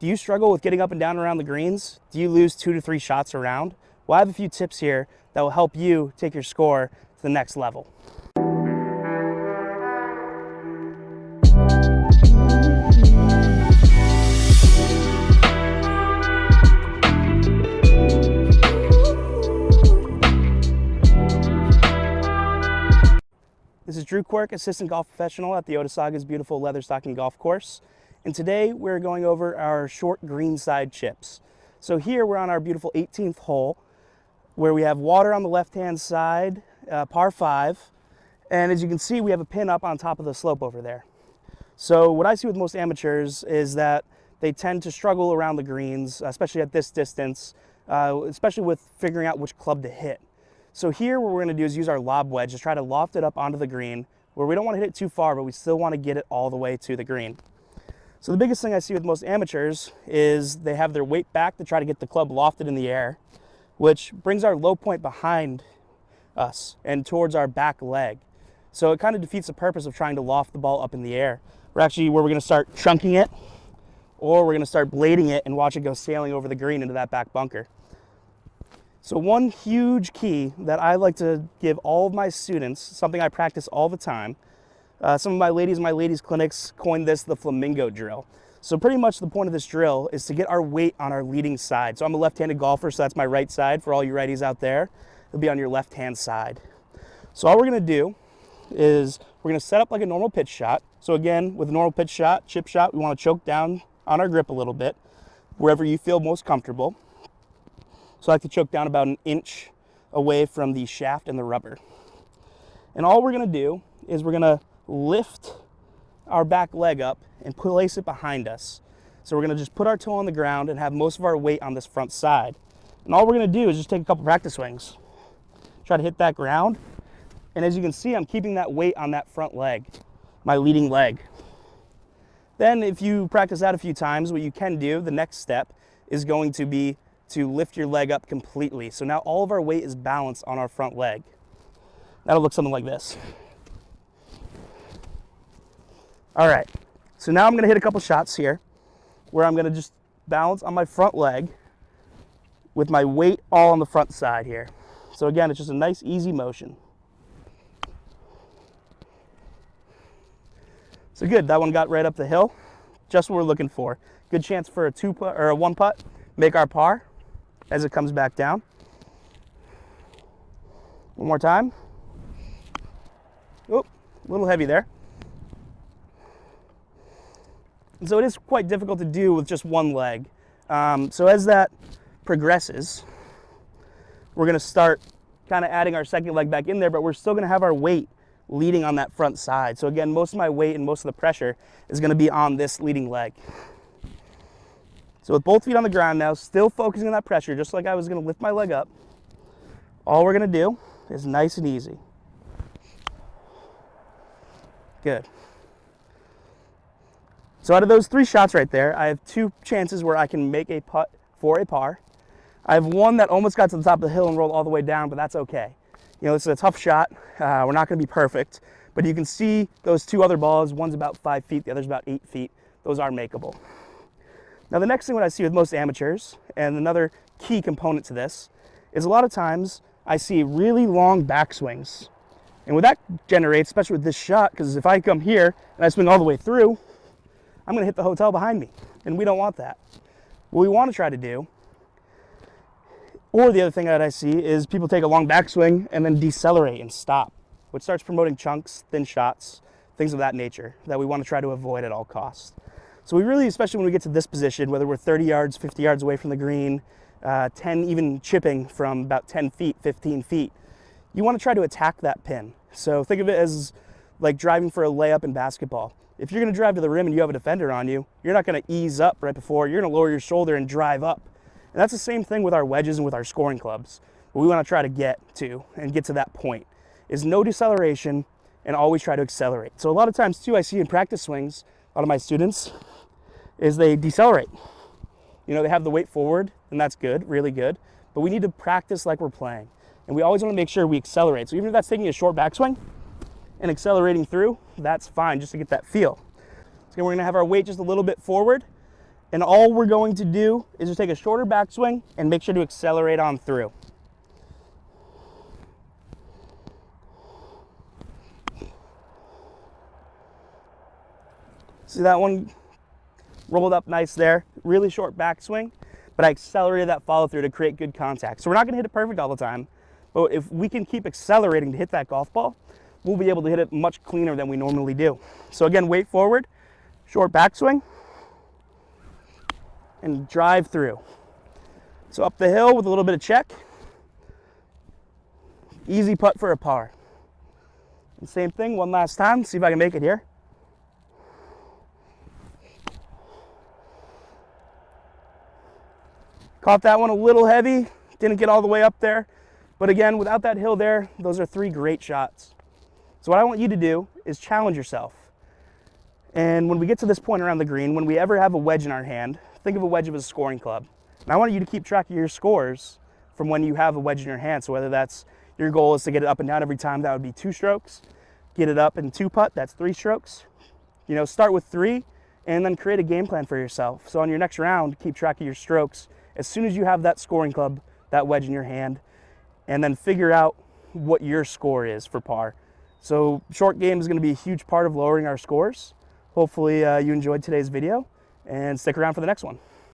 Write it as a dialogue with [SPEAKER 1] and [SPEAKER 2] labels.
[SPEAKER 1] Do you struggle with getting up and down around the greens? Do you lose 2 to 3 shots around? Well, I have a few tips here that will help you take your score to the next level. This is Drew Quirk, Assistant Golf Professional at the Otisaga's beautiful Leatherstocking Golf Course. And today we're going over our short greenside chips. So here we're on our beautiful 18th hole where we have water on the left-hand side, par 5. And as you can see, we have a pin up on top of the slope over there. So what I see with most amateurs is that they tend to struggle around the greens, especially at this distance, especially with figuring out which club to hit. So here what we're going to do is use our lob wedge to try to loft it up onto the green where we don't want to hit it too far, but we still want to get it all the way to the green. So the biggest thing I see with most amateurs is they have their weight back to try to get the club lofted in the air, which brings our low point behind us and towards our back leg. So it kind of defeats the purpose of trying to loft the ball up in the air. We're going to start chunking it, or we're going to start blading it and watch it go sailing over the green into that back bunker. So one huge key that I like to give all of my students, something I practice all the time, some of my ladies clinics coined this the Flamingo Drill. So pretty much the point of this drill is to get our weight on our leading side. So I'm a left-handed golfer, so that's my right side. For all you righties out there, it'll be on your left-hand side. So all we're gonna do is we're gonna set up like a normal pitch shot. So again, with a normal pitch shot, chip shot, we wanna choke down on our grip a little bit, wherever you feel most comfortable. So I like to choke down about an inch away from the shaft and the rubber. And all we're gonna do is we're gonna lift our back leg up and place it behind us. So we're gonna just put our toe on the ground and have most of our weight on this front side. And all we're gonna do is just take a couple practice swings. Try to hit that ground. And as you can see, I'm keeping that weight on that front leg, my leading leg. Then if you practice that a few times, what you can do, the next step is going to be to lift your leg up completely. So now all of our weight is balanced on our front leg. That'll look something like this. All right, so now I'm gonna hit a couple shots here where I'm gonna just balance on my front leg with my weight all on the front side here. So again, it's just a nice, easy motion. So good, that one got right up the hill. Just what we're looking for. Good chance for a 2-putt or a 1-putt, make our par as it comes back down. One more time. Oh, a little heavy there. And so it is quite difficult to do with just one leg. So as that progresses, we're gonna start kind of adding our second leg back in there, but we're still gonna have our weight leading on that front side. So again, most of my weight and most of the pressure is gonna be on this leading leg. So with both feet on the ground now, still focusing on that pressure, just like I was gonna lift my leg up, all we're gonna do is nice and easy. Good. So out of those 3 shots right there, I have 2 chances where I can make a putt for a par. I have one that almost got to the top of the hill and rolled all the way down, but that's okay. You know, it's a tough shot. We're not gonna be perfect, but you can see those 2 other balls, one's about 5 feet, the other's about 8 feet. Those are makeable. Now the next thing what I see with most amateurs, and another key component to this, is a lot of times I see really long backswings. And what that generates, especially with this shot, because if I come here and I swing all the way through, I'm gonna hit the hotel behind me, and we don't want that. What we wanna try to do, or the other thing that I see, is people take a long backswing and then decelerate and stop, which starts promoting chunks, thin shots, things of that nature that we wanna try to avoid at all costs. So we really, especially when we get to this position, whether we're 30 yards, 50 yards away from the green, 10, even chipping from about 10 feet, 15 feet, you want to try to attack that pin. So think of it as like driving for a layup in basketball. If you're going to drive to the rim and you have a defender on you, you're not going to ease up right before, you're going to lower your shoulder and drive up. And that's the same thing with our wedges and with our scoring clubs. What we want to try to get to and get to that point is no deceleration and always try to accelerate. So a lot of times too, I see in practice swings, a lot of my students, is they decelerate. You know, they have the weight forward, and that's good, really good, but we need to practice like we're playing. And we always want to make sure we accelerate. So even if that's taking a short backswing and accelerating through, that's fine, just to get that feel. So we're gonna have our weight just a little bit forward, And all we're going to do is just take a shorter backswing and make sure to accelerate on through. See that one rolled up nice there? Really short backswing, but I accelerated that follow through to create good contact. So we're not gonna hit it perfect all the time, but if we can keep accelerating to hit that golf ball, we'll be able to hit it much cleaner than we normally do. So again, weight forward, short backswing, and drive through. So up the hill with a little bit of check. Easy putt for a par. And same thing, one last time, see if I can make it here. Caught that one a little heavy, didn't get all the way up there. But again, without that hill there, those are 3 great shots. So what I want you to do is challenge yourself. And when we get to this point around the green, when we ever have a wedge in our hand, think of a wedge as a scoring club. And I want you to keep track of your scores from when you have a wedge in your hand. So whether that's your goal is to get it up and down every time, that would be 2 strokes. Get it up in 2 putt, that's 3 strokes. You know, start with 3 and then create a game plan for yourself. So on your next round, keep track of your strokes as soon as you have that scoring club, that wedge in your hand, and then figure out what your score is for par. So short game is going to be a huge part of lowering our scores. Hopefully you enjoyed today's video and stick around for the next one.